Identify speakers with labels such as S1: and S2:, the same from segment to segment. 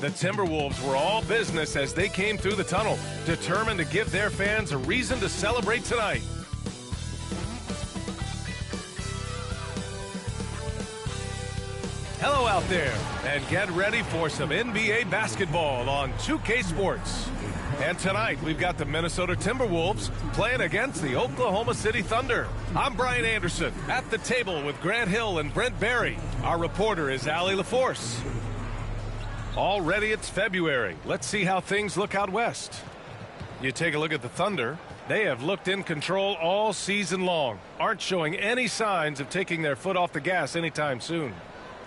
S1: The Timberwolves were all business as they came through the tunnel, determined to give their fans a reason to celebrate tonight. Hello out there, and get ready for some NBA basketball on 2K Sports. And tonight, we've got the Minnesota Timberwolves playing against the Oklahoma City Thunder. I'm Brian Anderson, at the table with Grant Hill and Brent Barry. Our reporter is Allie LaForce. Already it's February. Let's see how things look out west. You take a look at the Thunder. They have looked in control all season long, aren't showing any signs of taking their foot off the gas anytime soon.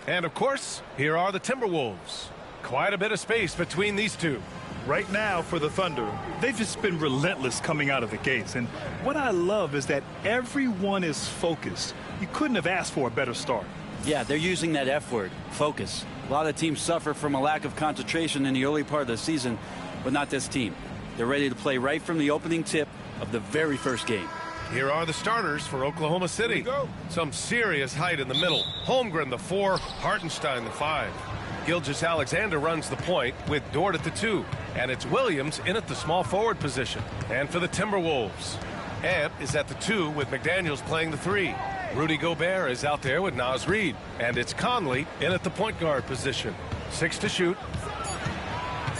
S1: And of course, here are the Timberwolves. Quite a bit of space between these two.
S2: Right now for the Thunder, they've just been relentless coming out of the gates. And what I love is that everyone is focused. You couldn't have asked for a better start.
S3: Yeah, they're using that F word, focus. A lot of teams suffer from a lack of concentration in the early part of the season, but not this team. They're ready to play right from the opening tip of the very first game.
S1: Here are the starters for Oklahoma City. Some serious height in the middle. Holmgren, the 4, Hartenstein, the 5. Gilgeous-Alexander runs the point with Dort at the 2. And it's Williams in at the small forward position. And for the Timberwolves, Ant is at the 2 with McDaniels playing the 3. Rudy Gobert is out there with Naz Reid. And it's Conley in at the point guard position. 6 to shoot.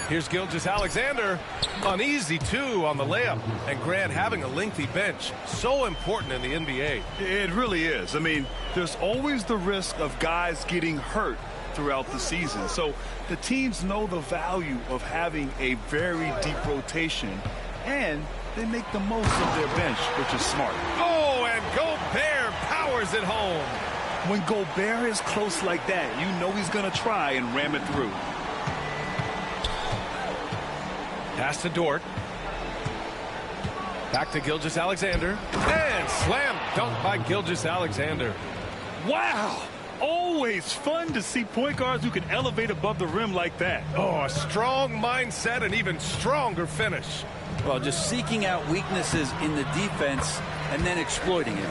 S1: Here's Gilgeous-Alexander. An easy 2 on the layup. And Grant, having a lengthy bench, so important in the NBA.
S2: It really is. I mean, there's always the risk of guys getting hurt throughout the season. So the teams know the value of having a very deep rotation, and they make the most of their bench, which is smart.
S1: Oh, and Gobert powers it home.
S2: When Gobert is close like that, you know he's going to try and ram it through.
S1: Pass to Dort. Back to Gilgeous-Alexander. And slam dunk by Gilgeous-Alexander.
S2: Wow! Always fun to see point guards who can elevate above the rim like that.
S1: Oh, a strong mindset and even stronger finish.
S3: Well, just seeking out weaknesses in the defense and then exploiting it.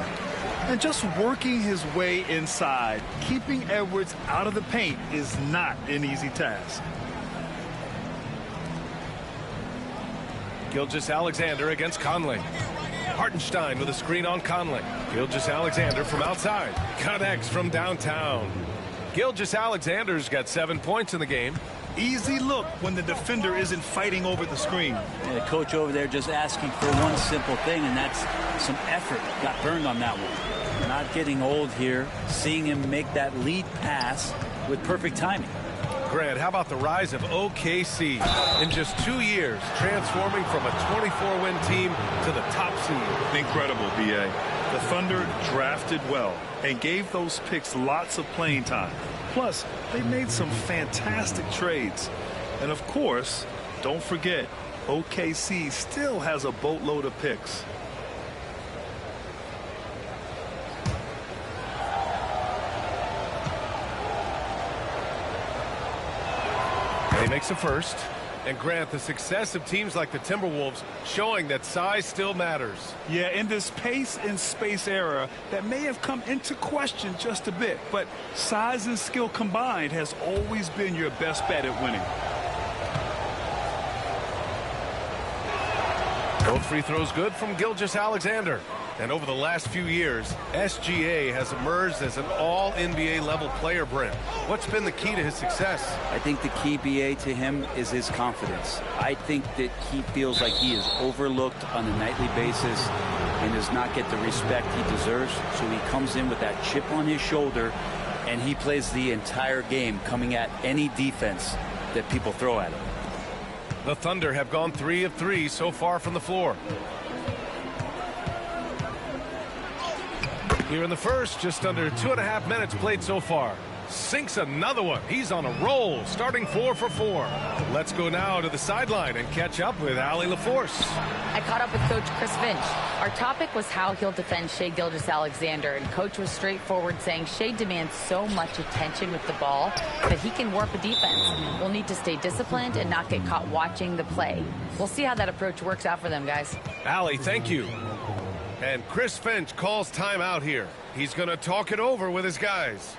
S2: And just working his way inside, keeping Edwards out of the paint is not an easy task.
S1: Gilgeous-Alexander against Conley. Hartenstein with a screen on Conley. Gilgeous-Alexander from outside. Connects from downtown. Gilgeous-Alexander's got 7 points in the game.
S2: Easy look when the defender isn't fighting over the screen.
S3: And the coach over there just asking for one simple thing, and that's some effort. Got burned on that one. Not getting old here. Seeing him make that lead pass with perfect timing.
S1: Grant, how about the rise of OKC in just 2 years, transforming from a 24-win team to the top seed?
S2: Incredible, B.A. The Thunder drafted well and gave those picks lots of playing time. Plus, they made some fantastic trades. And of course, don't forget, OKC still has a boatload of picks.
S1: He makes a first. And Grant, the success of teams like the Timberwolves showing that size still matters.
S2: Yeah, in this pace and space era, that may have come into question just a bit, but size and skill combined has always been your best bet at winning.
S1: Both free throws good from Gilgeous-Alexander. And over the last few years, SGA has emerged as an all-NBA level player, Brent. What's been the key to his success?
S3: I think the key, BA, to him is his confidence. I think that he feels like he is overlooked on a nightly basis and does not get the respect he deserves. So he comes in with that chip on his shoulder, and he plays the entire game coming at any defense that people throw at him.
S1: The Thunder have gone 3 of 3 so far from the floor. Here in the first, just under 2.5 minutes played so far. Sinks another one. He's on a roll, starting 4 for 4. Let's go now to the sideline and catch up with Allie LaForce.
S4: I caught up with Coach Chris Finch. Our topic was how he'll defend Shai Gilgeous-Alexander, and Coach was straightforward, saying Shai demands so much attention with the ball that he can warp a defense. We'll need to stay disciplined and not get caught watching the play. We'll see how that approach works out for them, guys.
S1: Allie, thank you. And Chris Finch calls timeout here. He's going to talk it over with his guys.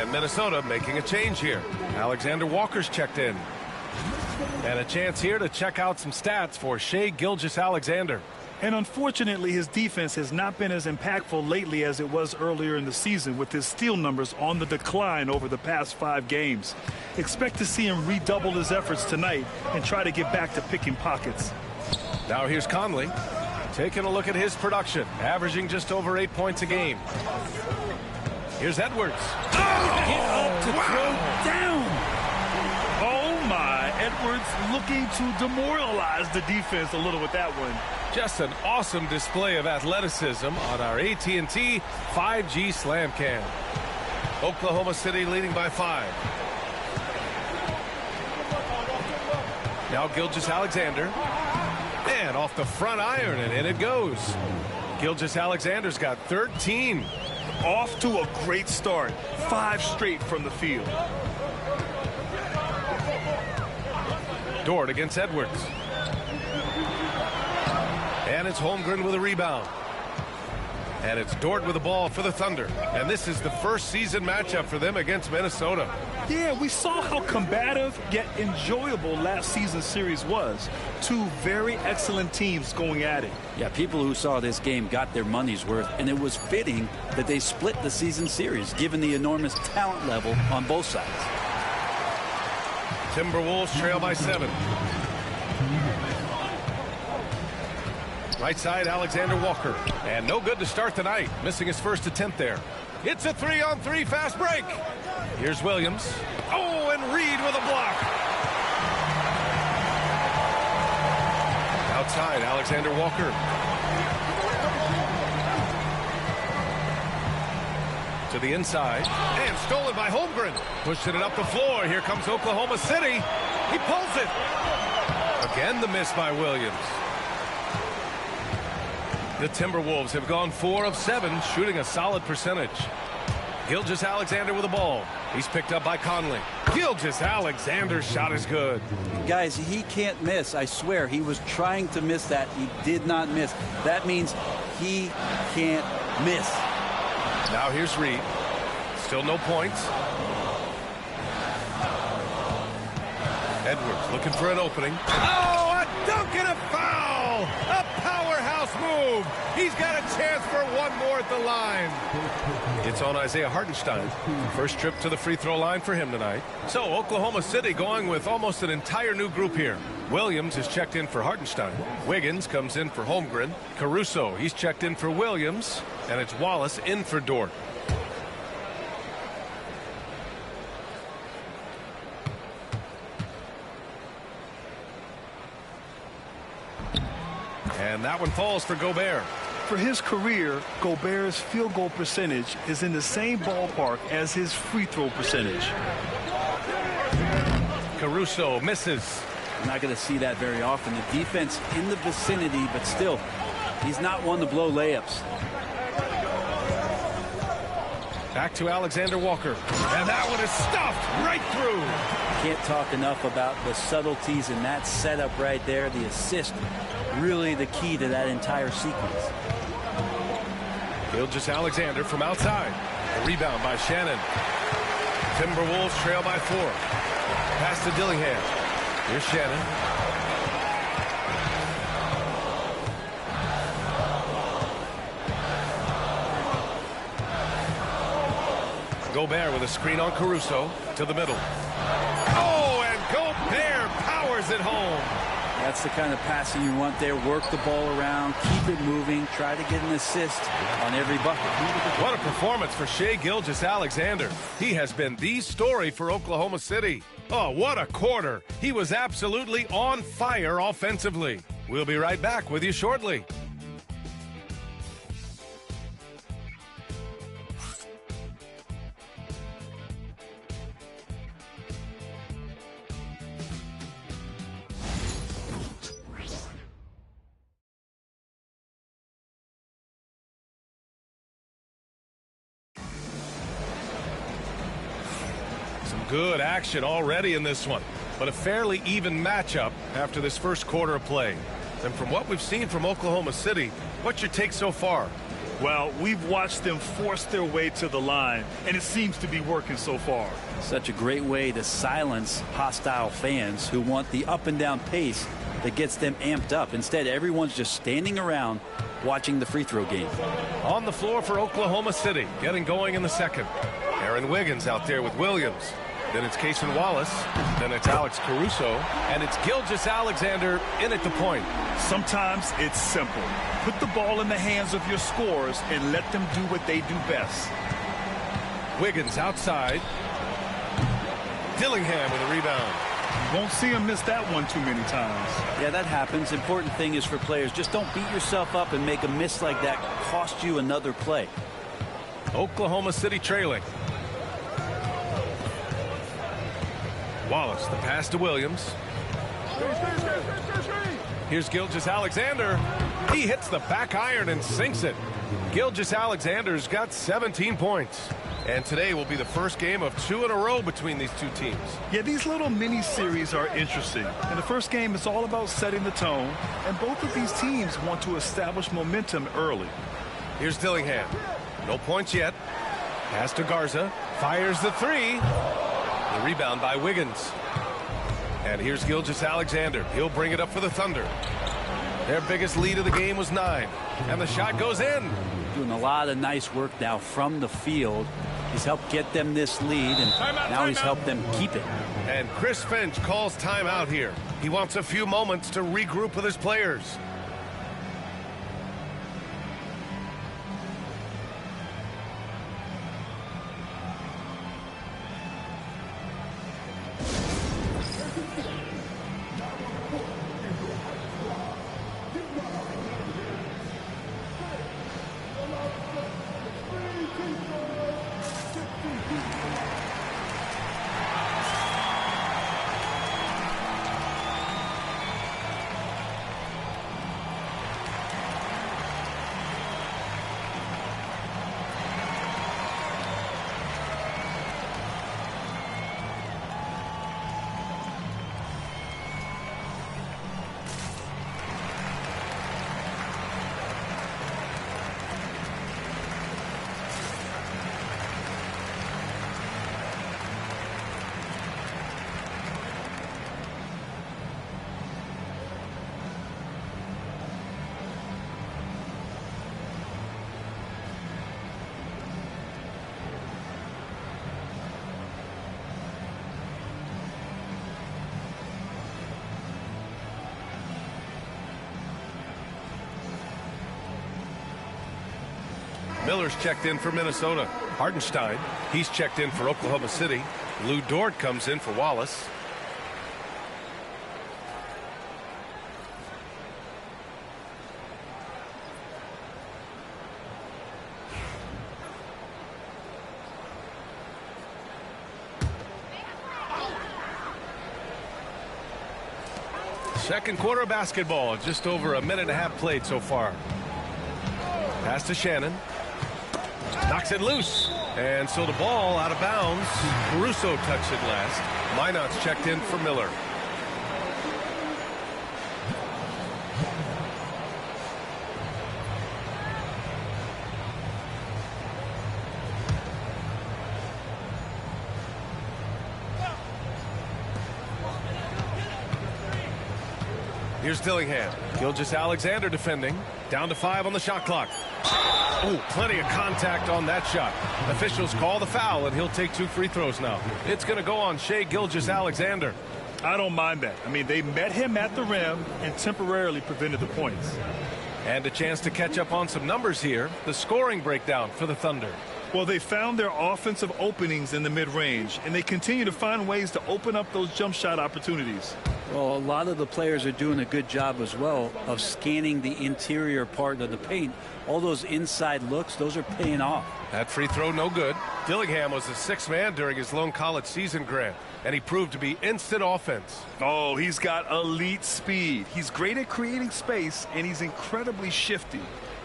S1: And Minnesota making a change here. Alexander Walker's checked in. And a chance here to check out some stats for Shai Gilgeous-Alexander.
S2: And unfortunately, his defense has not been as impactful lately as it was earlier in the season, with his steal numbers on the decline over the past 5 games. Expect to see him redouble his efforts tonight and try to get back to picking pockets.
S1: Now here's Conley taking a look at his production, averaging just over 8 points a game. Here's Edwards.
S2: Get up to throw down. Oh my, Edwards looking to demoralize the defense a little with that one.
S1: Just an awesome display of athleticism on our AT&T 5G Slam Cam. Oklahoma City leading by 5. Now Gilgeous-Alexander. And off the front iron, and in it goes. Gilgeous-Alexander's got 13.
S2: Off to a great start. 5 straight from the field.
S1: Dort against Edwards. And it's Holmgren with a rebound. And it's Dort with the ball for the Thunder. And this is the first season matchup for them against Minnesota.
S2: Yeah, we saw how combative yet enjoyable last season's series was. 2 very excellent teams going at it.
S3: Yeah, people who saw this game got their money's worth, and it was fitting that they split the season series, given the enormous talent level on both sides.
S1: Timberwolves trail by 7. Right side, Alexander Walker. And no good to start the night, missing his first attempt there. It's a 3-on-3 fast break. Here's Williams. Oh, and Reed with a block. Outside, Alexander Walker. To the inside. And stolen by Holmgren. Pushing it up the floor. Here comes Oklahoma City. He pulls it. Again, the miss by Williams. The Timberwolves have gone 4 of 7, shooting a solid percentage. Gilgeous-Alexander with the ball. He's picked up by Conley. Gilgeous-Alexander's shot is good.
S3: Guys, he can't miss. I swear, he was trying to miss that. He did not miss. That means he can't miss.
S1: Now here's Reed. Still no points. Edwards looking for an opening. Oh, a dunk and a foul! A powerhouse move! He's got a chance for one more at the line. It's on Isaiah Hartenstein. First trip to the free throw line for him tonight. So Oklahoma City going with almost an entire new group here. Williams is checked in for Hartenstein. Wiggins comes in for Holmgren. Caruso, he's checked in for Williams. And it's Wallace in for Dort. And that one falls for Gobert.
S2: For his career, Gobert's field goal percentage is in the same ballpark as his free throw percentage.
S1: Caruso misses.
S3: I'm not going to see that very often. The defense in the vicinity, but still, he's not one to blow layups.
S1: Back to Alexander Walker. And that one is stuffed right through.
S3: Can't talk enough about the subtleties in that setup right there. The assist, really the key to that entire sequence.
S1: Gilgeous-Alexander from outside. A rebound by Shannon. Timberwolves trail by 4. Pass to Dillingham. Here's Shannon. Gobert with a screen on Caruso to the middle. Oh, and Gobert powers it home.
S3: That's the kind of passing you want there. Work the ball around, keep it moving, try to get an assist on every bucket.
S1: What a performance for Shai Gilgeous-Alexander. He has been the story for Oklahoma City. Oh, what a quarter. He was absolutely on fire offensively. We'll be right back with you shortly. Good action already in this one, but a fairly even matchup after this first quarter of play. And from what we've seen from Oklahoma City, what's your take so far?
S2: Well, we've watched them force their way to the line, and it seems to be working so far.
S3: Such a great way to silence hostile fans who want the up and down pace that gets them amped up. Instead, everyone's just standing around watching the free throw game.
S1: On the floor for Oklahoma City, getting going in the second. Aaron Wiggins out there with Williams. Then it's Cason Wallace. Then it's Alex Caruso. And it's Gilgeous-Alexander in at the point.
S2: Sometimes it's simple. Put the ball in the hands of your scorers and let them do what they do best.
S1: Wiggins outside. Dillingham with a rebound.
S2: You won't see him miss that one too many times.
S3: Yeah, that happens. Important thing is for players, just don't beat yourself up and make a miss like that cost you another play.
S1: Oklahoma City trailing. Wallace, the pass to Williams. Here's Gilgeous-Alexander. He hits the back iron and sinks it. Gilgeous-Alexander's got 17 points. And today will be the first game of 2 in a row between these two teams.
S2: Yeah, these little mini-series are interesting. In the first game, it's all about setting the tone. And both of these teams want to establish momentum early.
S1: Here's Dillingham. No points yet. Pass to Garza. Fires the three. The rebound by Wiggins. And here's Gilgeous-Alexander. He'll bring it up for the Thunder. Their biggest lead of the game was 9. And the shot goes in.
S3: Doing a lot of nice work now from the field. He's helped get them this lead, and now he's helped them keep it.
S1: And Chris Finch calls timeout here. He wants a few moments to regroup with his players. Miller's checked in for Minnesota. Hartenstein, he's checked in for Oklahoma City. Lou Dort comes in for Wallace. Second quarter of basketball, just over a minute and a half played so far. Pass to Shannon. Knocks it loose. And so the ball out of bounds. Caruso touched it last. Minot's checked in for Miller. Here's Dillingham. Gilgeous-Alexander defending. Down to 5 on the shot clock. Oh, plenty of contact on that shot. Officials call the foul, and he'll take 2 free throws now. It's going to go on Shai Gilgeous-Alexander.
S2: I don't mind that. I mean, they met him at the rim and temporarily prevented the points.
S1: And a chance to catch up on some numbers here. The scoring breakdown for the Thunder.
S2: Well, they found their offensive openings in the mid-range, and they continue to find ways to open up those jump shot opportunities.
S3: Well, a lot of the players are doing a good job as well of scanning the interior part of the paint. All those inside looks, those are paying off.
S1: That free throw, no good. Dillingham was the 6th man during his lone college season, Grant, and he proved to be instant offense.
S2: Oh, he's got elite speed. He's great at creating space, and he's incredibly shifty.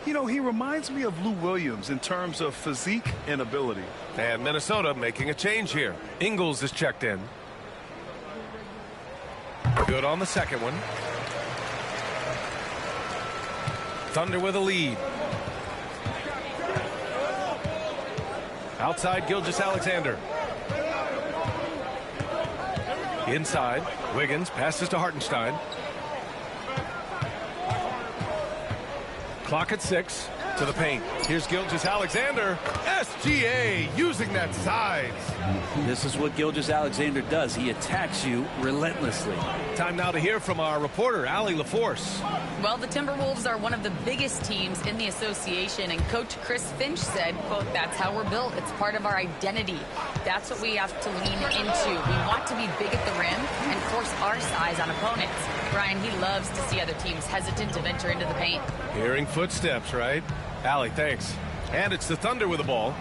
S2: You know, he reminds me of Lou Williams in terms of physique and ability.
S1: And Minnesota making a change here. Ingles is checked in. Good on the second one. Thunder with a lead. Outside, Gilgeous-Alexander. Inside, Wiggins passes to Hartenstein. Clock at 6. To the paint. Here's Gilgeous-Alexander. SGA using that size.
S3: This is what Gilgeous-Alexander does. He attacks you relentlessly.
S1: Time now to hear from our reporter, Allie LaForce.
S4: Well, the Timberwolves are one of the biggest teams in the association, and Coach Chris Finch said, quote, "That's how we're built. It's part of our identity. That's what we have to lean into. We want to be big at the rim and force our size on opponents." Brian, he loves to see other teams hesitant to venture into the paint.
S1: Hearing footsteps, right? Allie, thanks. And it's the Thunder with the ball.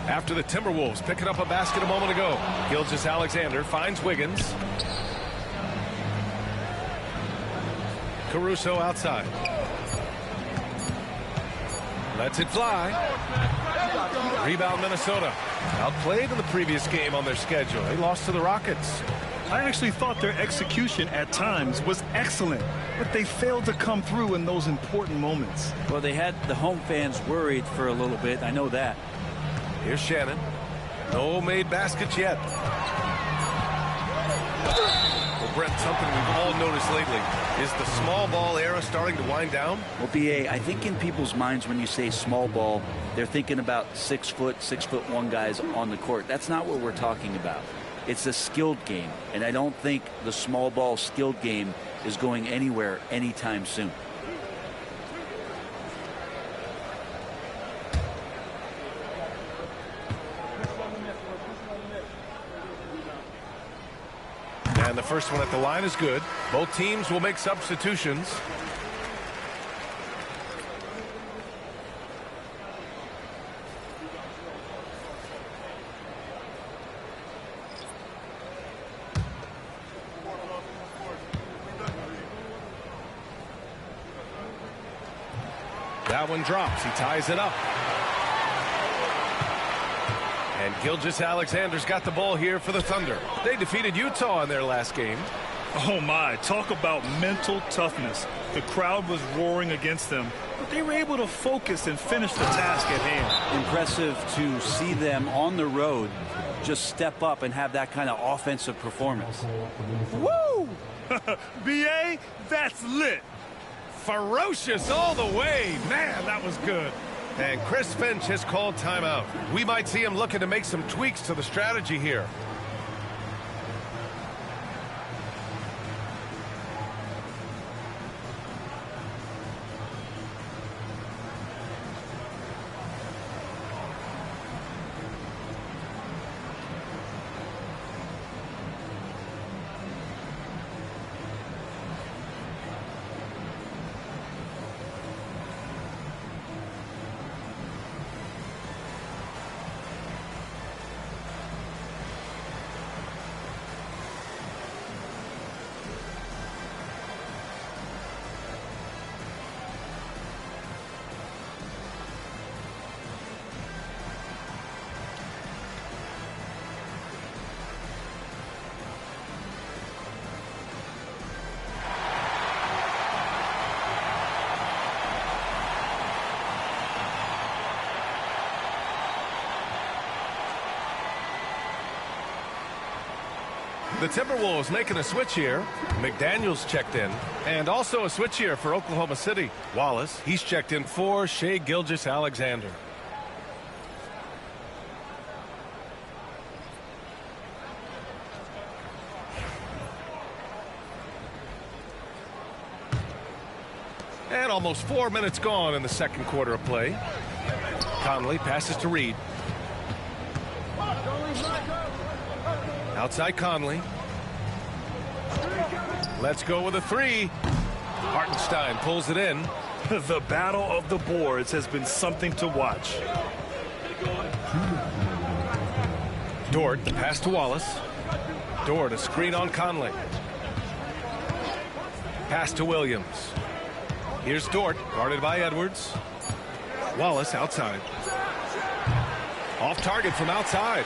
S1: After the Timberwolves picking up a basket a moment ago. Gilgeous-Alexander finds Wiggins. Caruso outside. Lets it fly. Rebound Minnesota. Outplayed in the previous game on their schedule. They lost to the Rockets.
S2: I actually thought their execution at times was excellent, but they failed to come through in those important moments.
S3: Well, they had the home fans worried for a little bit. I know that.
S1: Here's Shannon. No made baskets yet. Well, Brent, something we've all noticed lately. Is the small ball era starting to wind down?
S3: Well, BA, I think in people's minds when you say small ball, they're thinking about 6 foot, 6'1" guys on the court. That's not what we're talking about. It's a skilled game, and I don't think the small ball skilled game is going anywhere anytime soon.
S1: And the first one at the line is good. Both teams will make substitutions. That one drops. He ties it up. And Gilgeous-Alexander's got the ball here for the Thunder. They defeated Utah in their last game.
S2: Oh my, talk about mental toughness. The crowd was roaring against them, but they were able to focus and finish the task at hand.
S3: Impressive to see them on the road just step up and have that kind of offensive performance.
S2: Woo! BA, that's lit.
S1: Ferocious all the way. Man, that was good. And Chris Finch has called timeout. We might see him looking to make some tweaks to the strategy here. The Timberwolves making a switch here. McDaniels checked in. And also a switch here for Oklahoma City. Wallace, he's checked in for Shai Gilgeous-Alexander. And almost 4 minutes gone in the second quarter of play. Conley passes to Reed. Outside Conley. Let's go with a three. Hartenstein pulls it in.
S2: The battle of the boards has been something to watch.
S1: Dort, the pass to Wallace. Dort, a screen on Conley. Pass to Williams. Here's Dort, guarded by Edwards. Wallace outside. Off target from outside.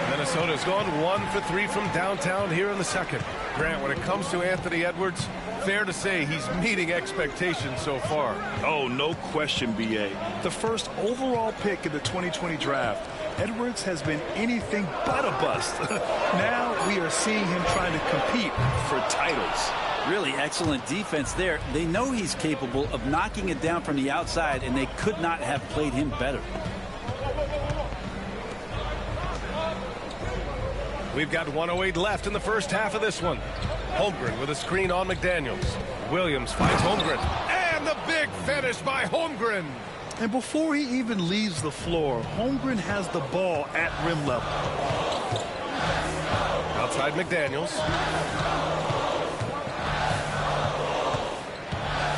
S1: Minnesota's gone 1 for 3 from downtown here in the second. Grant, when it comes to Anthony Edwards, fair to say he's meeting expectations so far.
S2: Oh, no question, BA. The first overall pick in the 2020 draft. Edwards has been anything but a bust. Now we are seeing him trying to compete for titles.
S3: Really excellent defense there. They know he's capable of knocking it down from the outside, and they could not have played him better.
S1: We've got 1:08 left in the first half of this one. Holmgren with a screen on McDaniels. Williams finds Holmgren. And the big finish by Holmgren.
S2: And before he even leaves the floor, Holmgren has the ball at rim level.
S1: Outside McDaniels.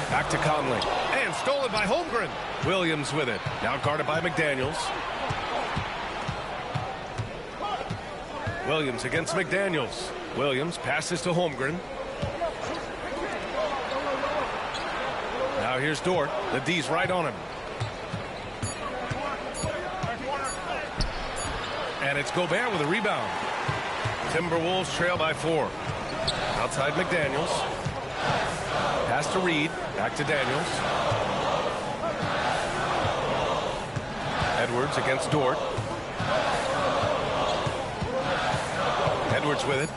S1: Back to Conley. And stolen by Holmgren. Williams with it. Now guarded by McDaniels. Williams against McDaniels. Williams passes to Holmgren. Now here's Dort. The D's right on him. And it's Gobert with a rebound. Timberwolves trail by 4. Outside McDaniels. Pass to Reed. Back to Daniels. Edwards against Dort. Edwards with it.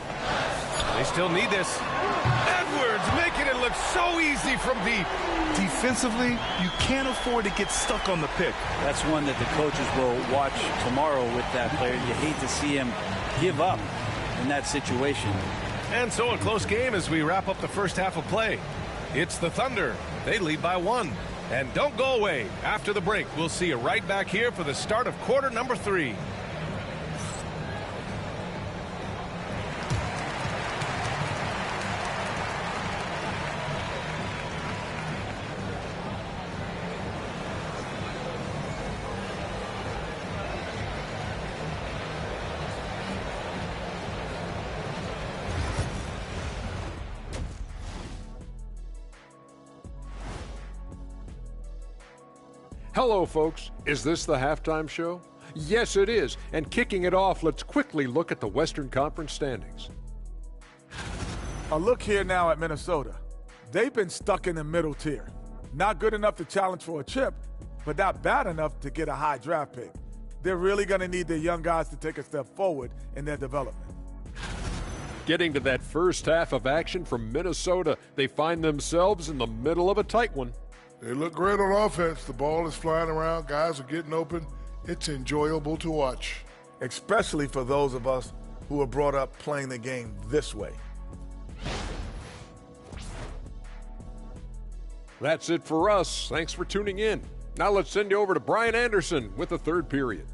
S1: They still need this. Edwards making it look so easy from deep.
S2: Defensively, you can't afford to get stuck on the pick.
S3: That's one that the coaches will watch tomorrow with that player. You hate to see him give up in that situation.
S1: And so a close game as we wrap up the first half of play. It's the Thunder. They lead by 1. And don't go away. After the break, we'll see you right back here for the start of quarter number 3.
S5: Hello, folks. Is this the halftime show? Yes, it is. And kicking it off, let's quickly look at the Western Conference standings.
S6: A look here now at Minnesota. They've been stuck in the middle tier. Not good enough to challenge for a chip, but not bad enough to get a high draft pick. They're really going to need their young guys to take a step forward in their development.
S5: Getting to that first half of action from Minnesota, they find themselves in the middle of a tight one.
S7: They look great on offense. The ball is flying around. Guys are getting open. It's enjoyable to watch.
S6: Especially for those of us who were brought up playing the game this way.
S5: That's it for us. Thanks for tuning in. Now let's send you over to Brian Anderson with the third period.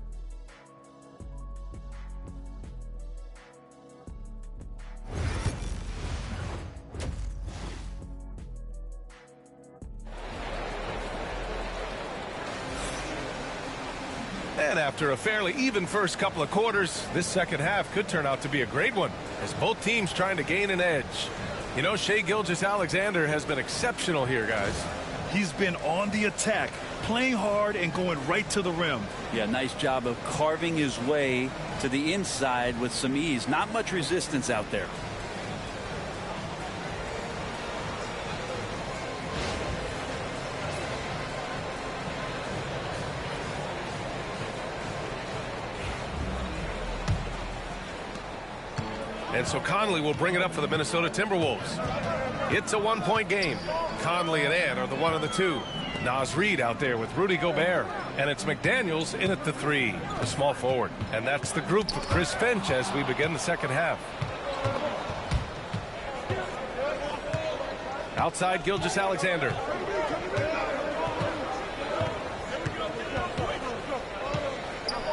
S1: And after a fairly even first couple of quarters, this second half could turn out to be a great one as both teams trying to gain an edge. You know, Shai Gilgeous-Alexander has been exceptional here, guys.
S2: He's been on the attack, playing hard and going right to the rim.
S3: Yeah, nice job of carving his way to the inside with some ease. Not much resistance out there.
S1: And so Conley will bring it up for the Minnesota Timberwolves. It's a one-point game. Conley and Ant are the 1 and the 2. Naz Reid out there with Rudy Gobert. And it's McDaniels in at the 3, the small forward. And that's the group with Chris Finch as we begin the second half. Outside Gilgeous-Alexander.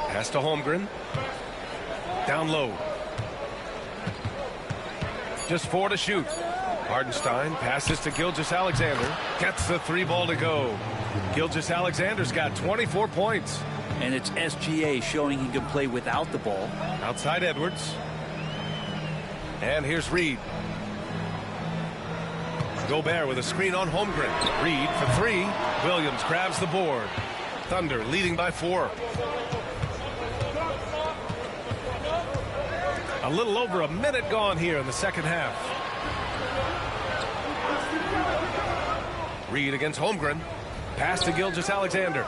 S1: Pass to Holmgren. Down low. Just 4 to shoot. Hardenstein passes to Gilgeous-Alexander. Gets the 3 ball to go. Gilgeous-Alexander's got 24 points.
S3: And it's SGA showing he can play without the ball.
S1: Outside Edwards. And here's Reed. Gobert with a screen on Holmgren. Reed for 3. Williams grabs the board. Thunder leading by 4. A little over a minute gone here in the second half. Reed against Holmgren. Pass to Gilgeous-Alexander.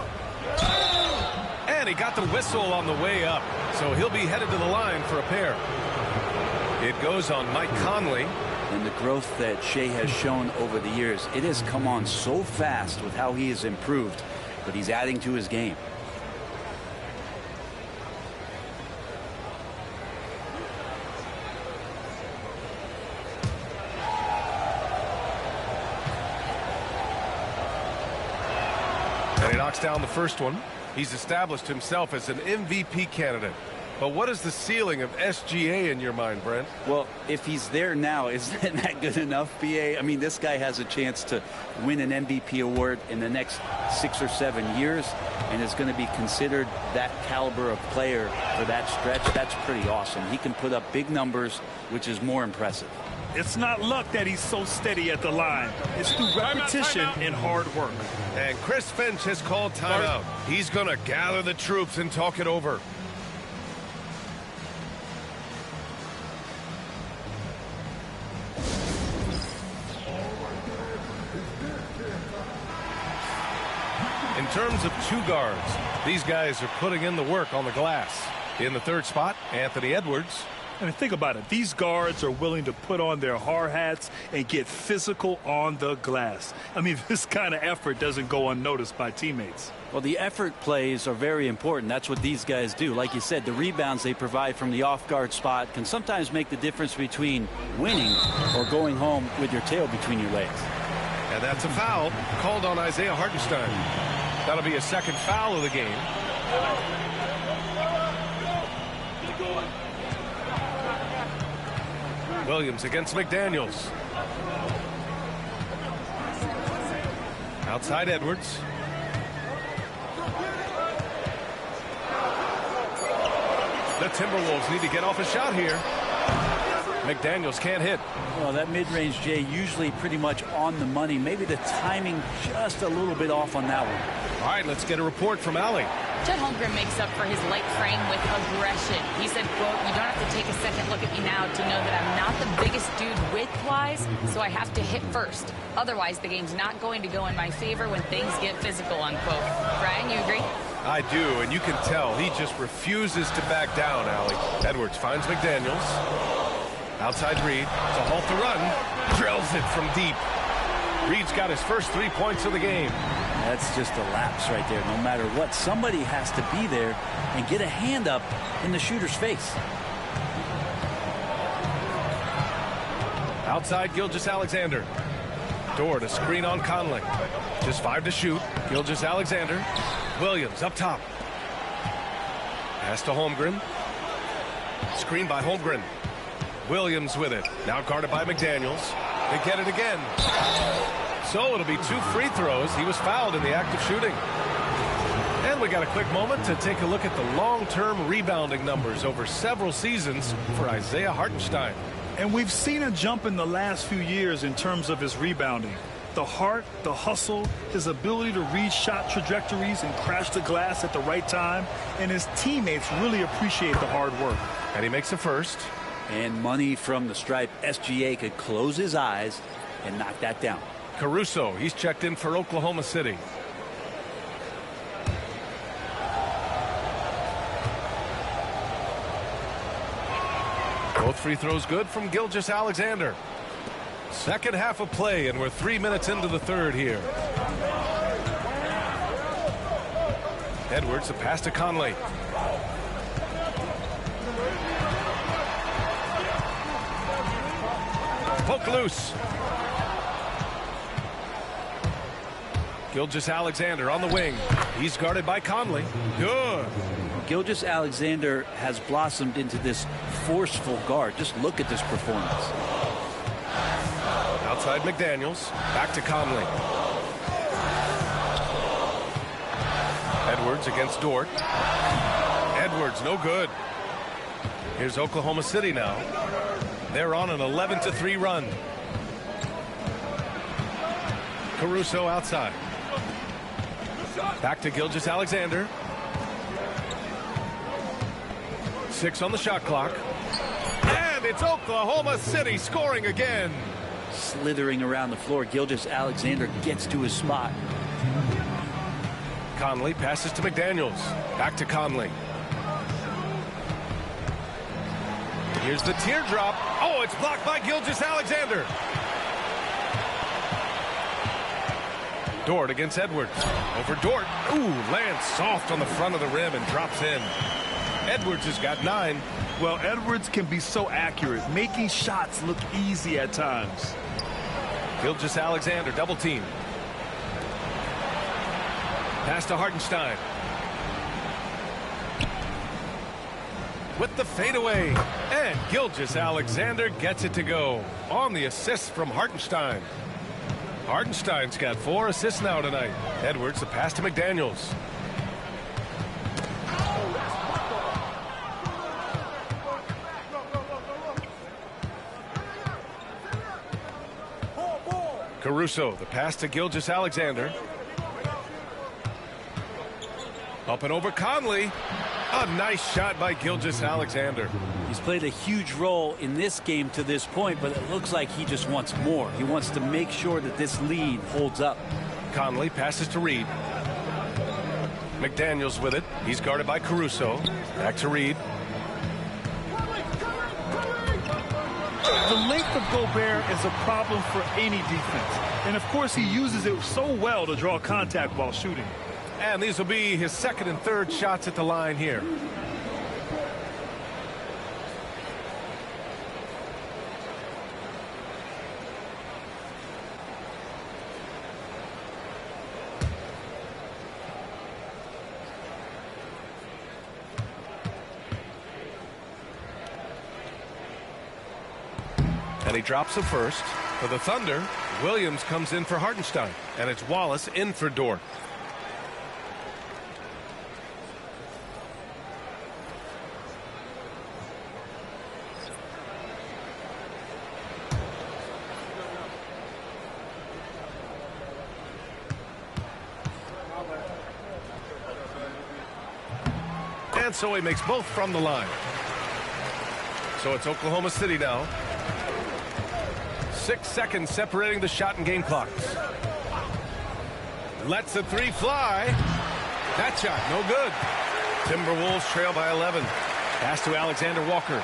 S1: And he got the whistle on the way up, so he'll be headed to the line for a pair. It goes on Mike Conley.
S3: And the growth that Shea has shown over the years, it has come on so fast with how he has improved, but he's adding to his game.
S1: And he knocks down the first one. He's established himself as an MVP candidate. But what is the ceiling of SGA in your mind, Brent?
S3: Well, if he's there now, isn't that good enough, BA? I mean, this guy has a chance to win an MVP award in the next 6 or 7 years and is going to be considered that caliber of player for that stretch. That's pretty awesome. He can put up big numbers, which is more impressive.
S2: It's not luck that he's so steady at the line. It's through repetition and hard work.
S1: And Chris Finch has called timeout. He's going to gather the troops and talk it over. In terms of two guards, these guys are putting in the work on the glass. In the third spot, Anthony Edwards.
S2: I mean, think about it. These guards are willing to put on their hard hats and get physical on the glass. I mean, this kind of effort doesn't go unnoticed by teammates.
S3: Well, the effort plays are very important. That's what these guys do. Like you said, the rebounds they provide from the off-guard spot can sometimes make the difference between winning or going home with your tail between your legs.
S1: And that's a foul called on Isaiah Hartenstein. That'll be a second foul of the game. Williams against McDaniels. Outside Edwards. The Timberwolves need to get off a shot here. McDaniels can't hit.
S3: Well, that mid-range, Jay, usually pretty much on the money. Maybe the timing just a little bit off on that one.
S1: All right, let's get a report from Allie.
S4: Chet Holmgren makes up for his light frame with aggression. He said, quote, "You don't have to take a second look at me now to know that I'm not the biggest dude width-wise, so I have to hit first. Otherwise, the game's not going to go in my favor when things get physical," unquote. Brian, you agree?
S1: I do, and you can tell he just refuses to back down, Allie. Edwards finds McDaniels. Outside Reed to halt the run. Drills it from deep. Reed's got his first 3 points of the game.
S3: That's just a lapse right there. No matter what, somebody has to be there and get a hand up in the shooter's face.
S1: Outside Gilgeous-Alexander. Dort to screen on Conley. Just 5 to shoot. Gilgeous-Alexander. Williams up top. Pass to Holmgren. Screen by Holmgren. Williams with it. Now guarded by McDaniels. They get it again. So it'll be 2 free throws. He was fouled in the act of shooting. And we got a quick moment to take a look at the long-term rebounding numbers over several seasons for Isaiah Hartenstein.
S2: And we've seen a jump in the last few years in terms of his rebounding. The heart, the hustle, his ability to read shot trajectories and crash the glass at the right time. And his teammates really appreciate the hard work.
S1: And he makes a first.
S3: And money from the stripe. SGA could close his eyes and knock that down.
S1: Caruso, he's checked in for Oklahoma City. Both free throws good from Gilgeous-Alexander. Second half of play, and we're 3 minutes into the third here. Edwards, a pass to Conley. Poke loose. Gilgeous-Alexander on the wing. He's guarded by Conley. Good.
S3: Gilgeous-Alexander has blossomed into this forceful guard. Just look at this performance.
S1: Outside McDaniels. Back to Conley. Edwards against Dort. Edwards, no good. Here's Oklahoma City now. They're on an 11-3 run. Caruso outside. Back to Gilgeous-Alexander. 6 on the shot clock. And it's Oklahoma City scoring again.
S3: Slithering around the floor, Gilgeous-Alexander gets to his spot.
S1: Conley passes to McDaniels. Back to Conley. Here's the teardrop. Oh, it's blocked by Gilgeous-Alexander. Dort against Edwards. Over Dort. Ooh, lands soft on the front of the rim and drops in. Edwards has got 9.
S2: Well, Edwards can be so accurate, making shots look easy at times.
S1: Gilgeous-Alexander double team. Pass to Hartenstein. With the fadeaway. And Gilgeous-Alexander gets it to go. On the assist from Hartenstein. Hartenstein's got 4 assists now tonight. Edwards, the pass to McDaniels. Caruso, the pass to Gilgeous-Alexander. Up and over Conley. A nice shot by Gilgeous-Alexander.
S3: He's played a huge role in this game to this point, but it looks like he just wants more. He wants to make sure that this lead holds up.
S1: Conley passes to Reed. McDaniels with it. He's guarded by Caruso. Back to Reed.
S2: The length of Gobert is a problem for any defense. And, of course, he uses it so well to draw contact while shooting.
S1: And these will be his second and third shots at the line here. And he drops the first. For the Thunder, Williams comes in for Hartenstein. And it's Wallace in for Dort. And so he makes both from the line. So it's Oklahoma City now. 6 seconds separating the shot and game clocks. Lets the 3 fly. That shot, no good. Timberwolves trail by 11. Pass to Alexander Walker.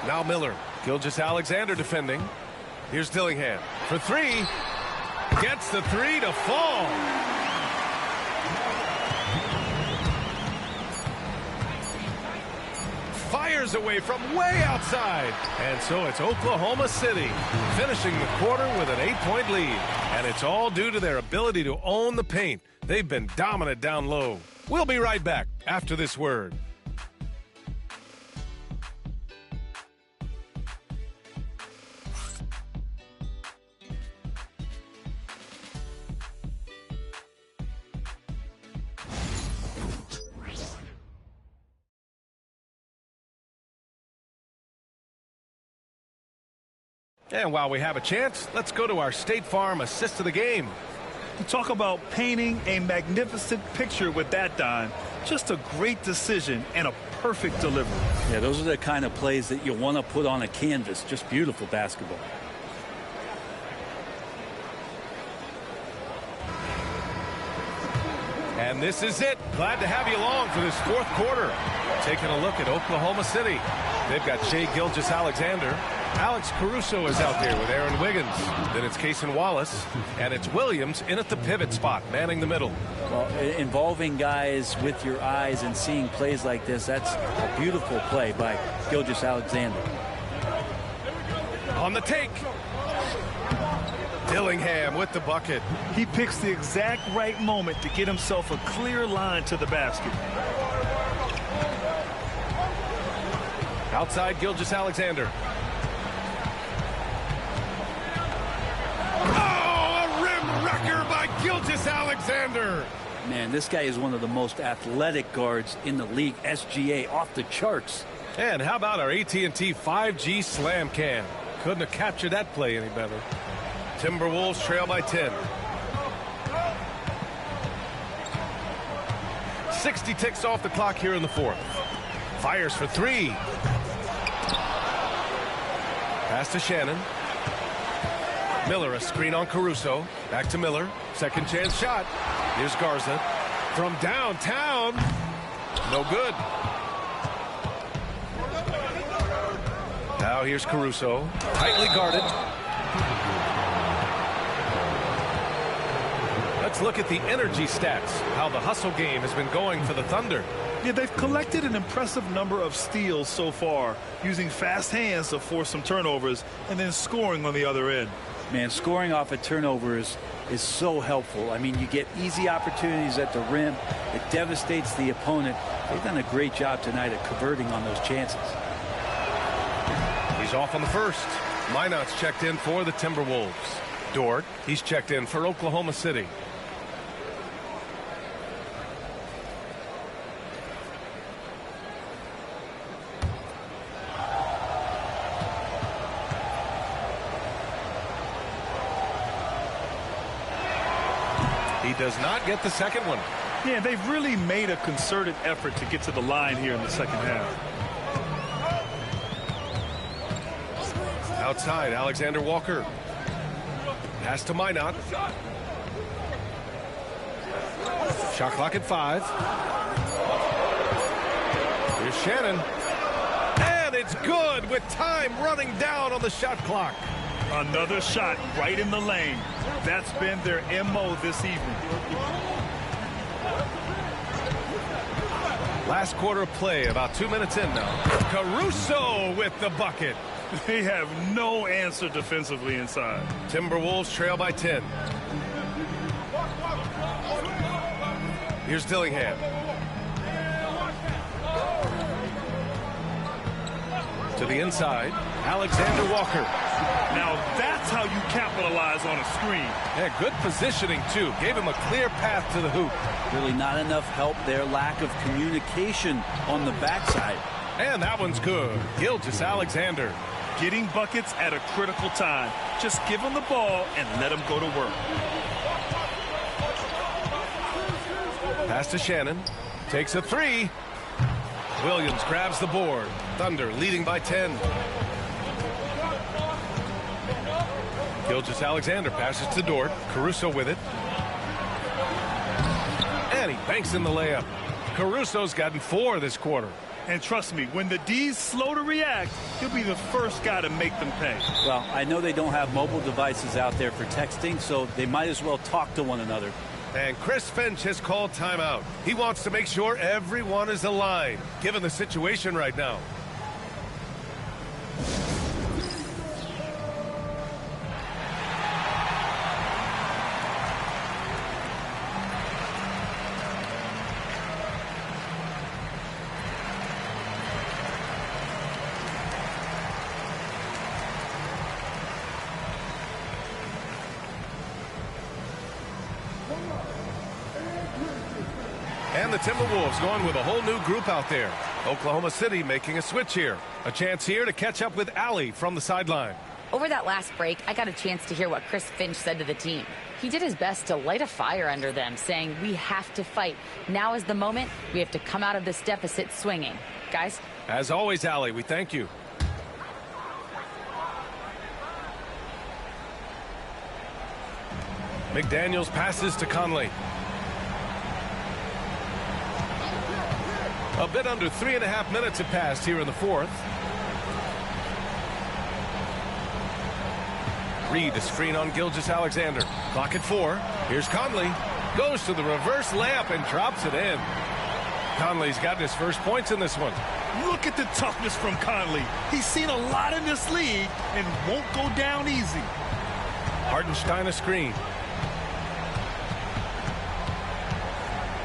S1: Now Miller. Gilgeous-Alexander defending. Here's Dillingham for 3. Gets the 3 to fall. Fires away from way outside. And so it's Oklahoma City finishing the quarter with an 8-point lead. And it's all due to their ability to own the paint. They've been dominant down low. We'll be right back after this word. And while we have a chance, let's go to our State Farm assist of the game.
S2: You talk about painting a magnificent picture with that, Don. Just a great decision and a perfect delivery.
S3: Yeah, those are the kind of plays that you want to put on a canvas. Just beautiful basketball.
S1: And this is it. Glad to have you along for this fourth quarter. Taking a look at Oklahoma City. They've got Shai Gilgeous-Alexander. Alex Caruso is out there with Aaron Wiggins. Then it's Cason Wallace. And it's Williams in at the pivot spot, manning the middle.
S3: Well, involving guys with your eyes and seeing plays like this, that's a beautiful play by Gilgeous-Alexander.
S1: On the take. Dillingham with the bucket.
S2: He picks the exact right moment to get himself a clear line to the basket.
S1: Outside Gilgeous-Alexander. Oh, a rim wrecker by Gilgeous-Alexander.
S3: Man, this guy is one of the most athletic guards in the league. SGA off the charts.
S1: And how about our AT&T 5G slam cam? Couldn't have captured that play any better. Timberwolves trail by 10. 60 ticks off the clock here in the fourth. Fires for 3. Pass to Shannon. Miller, a screen on Caruso. Back to Miller. Second chance shot. Here's Garza. From downtown. No good. Now here's Caruso. Tightly guarded. Let's look at the energy stats. How the hustle game has been going for the Thunder.
S2: Yeah, they've collected an impressive number of steals so far, using fast hands to force some turnovers and then scoring on the other end.
S3: Man, scoring off of turnovers is so helpful. I mean, you get easy opportunities at the rim. It devastates the opponent. They've done a great job tonight at converting on those chances.
S1: He's off on the first. Minot's checked in for the Timberwolves. Dort, he's checked in for Oklahoma City. He does not get the second one.
S2: Yeah, they've really made a concerted effort to get to the line here in the second half.
S1: Outside, Alexander Walker. Pass to Minot. Shot clock at 5. Here's Shannon. And it's good with time running down on the shot clock.
S2: Another shot right in the lane. That's been their MO this evening.
S1: Last quarter of play, about 2 minutes in now. Caruso with the bucket.
S2: They have no answer defensively inside.
S1: Timberwolves trail by 10. Here's Dillingham. To the inside, Alexander Walker.
S2: Now that's how you capitalize on a screen.
S1: Yeah, good positioning, too. Gave him a clear path to the hoop.
S3: Really not enough help there. Lack of communication on the backside.
S1: And that one's good. Gilgeous-Alexander.
S2: Getting buckets at a critical time. Just give him the ball and let him go to work.
S1: Pass to Shannon. Takes a 3. Williams grabs the board. Thunder leading by 10. Gilgeous-Alexander passes to Dort. Caruso with it. And he banks in the layup. Caruso's gotten 4 this quarter.
S2: And trust me, when the D's slow to react, he'll be the first guy to make them pay.
S3: Well, I know they don't have mobile devices out there for texting, so they might as well talk to one another.
S1: And Chris Finch has called timeout. He wants to make sure everyone is aligned, given the situation right now. And the Timberwolves going with a whole new group out there. Oklahoma City making a switch here. A chance here to catch up with Allie from the sideline.
S4: Over that last break, I got a chance to hear what Chris Finch said to the team. He did his best to light a fire under them, saying, we have to fight. Now is the moment. We have to come out of this deficit swinging. Guys?
S1: As always, Allie, we thank you. McDaniels passes to Conley. A bit under 3.5 minutes have passed here in the fourth. Reed, a screen on Gilgeous-Alexander. Clock at 4. Here's Conley. Goes to the reverse layup and drops it in. Conley's gotten his first points in this one.
S2: Look at the toughness from Conley. He's seen a lot in this league and won't go down easy.
S1: Hartenstein a screen.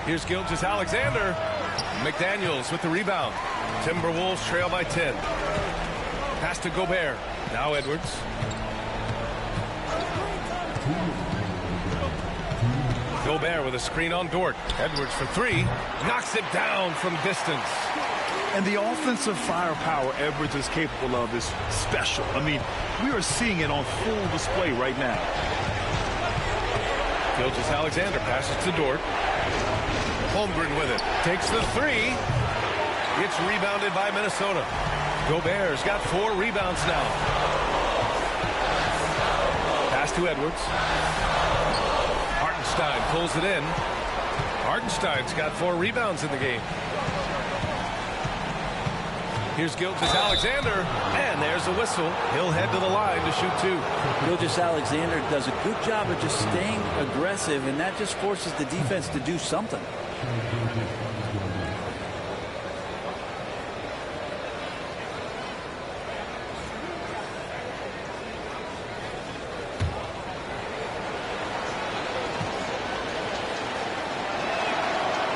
S1: Here's Gilgeous-Alexander. McDaniels with the rebound. Timberwolves trail by 10. Pass to Gobert. Now Edwards. Gobert with a screen on Dort. Edwards for 3. Knocks it down from distance.
S2: And the offensive firepower Edwards is capable of is special. I mean, we are seeing it on full display right now.
S1: Gilgeous-Alexander passes to Dort. Holmgren with it. Takes the 3. It's rebounded by Minnesota. Gobert's got 4 rebounds now. Pass to Edwards. Hartenstein pulls it in. Hartenstein's got 4 rebounds in the game. Here's Gilgeous-Alexander, and there's a whistle. He'll head to the line to shoot 2.
S3: Gilgeous-Alexander does a good job of just staying aggressive, and that just forces the defense to do something.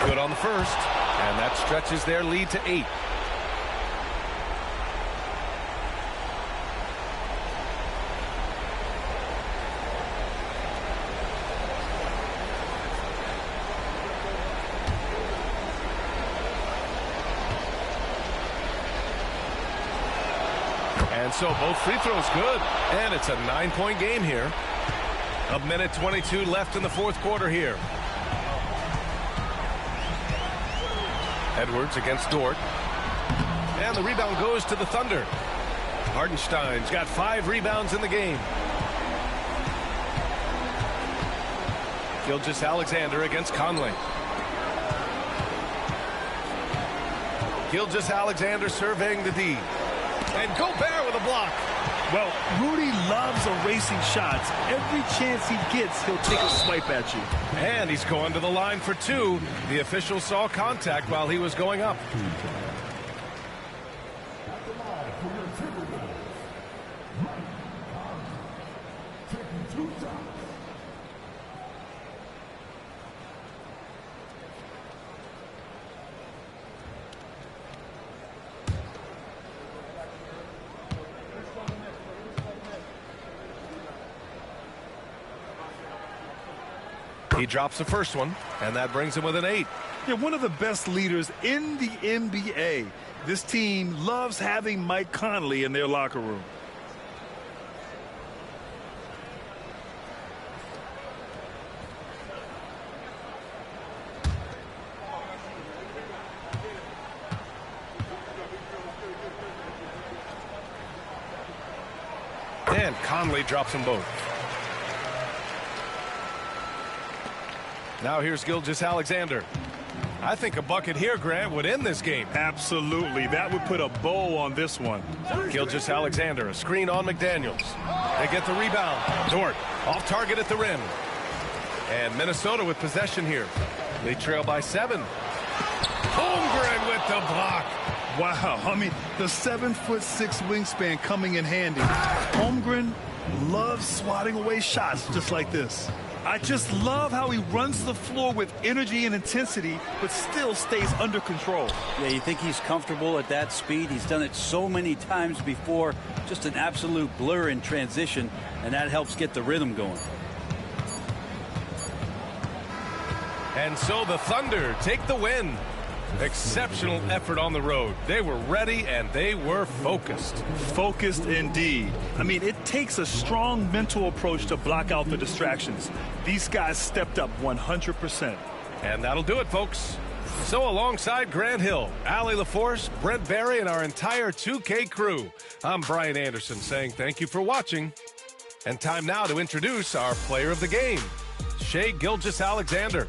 S1: Good on the first, and that stretches their lead to 8. And so both free throws good, and it's a 9-point game here. 1:22 left in the fourth quarter here. Edwards against Dort. And the rebound goes to the Thunder. Hartenstein's got 5 rebounds in the game. Gilgeous-Alexander against Conley. Gilgeous-Alexander surveying the D. And Gobert with a block.
S2: Well, Rudy loves erasing shots. Every chance he gets, he'll take a swipe at you.
S1: And he's going to the line for 2. The official saw contact while he was going up. He drops the first one, and that brings him with an 8.
S2: Yeah, one of the best leaders in the NBA. This team loves having Mike Conley in their locker room.
S1: And Conley drops them both. Now here's Gilgeous-Alexander. I think a bucket here, Grant, would end this game.
S2: Absolutely. That would put a bow on this one.
S1: Gilgeous-Alexander, a screen on McDaniels. They get the rebound. Dort off target at the rim. And Minnesota with possession here. They trail by 7. Holmgren with the block.
S2: Wow. I mean, the 7'6" wingspan coming in handy. Holmgren loves swatting away shots just like this. I just love how he runs the floor with energy and intensity, but still stays under control.
S3: Yeah, you think he's comfortable at that speed? He's done it so many times before. Just an absolute blur in transition, and that helps get the rhythm going.
S1: And so the Thunder take the win. Exceptional effort on the road. They were ready and they were focused.
S2: Focused indeed. I mean, it takes a strong mental approach to block out the distractions. These guys stepped up 100%.
S1: And that'll do it, folks. So alongside Grant Hill, Allie LaForce, Brent Barry, and our entire 2K crew, I'm Brian Anderson saying thank you for watching. And time now to introduce our player of the game, Shai Gilgeous-Alexander.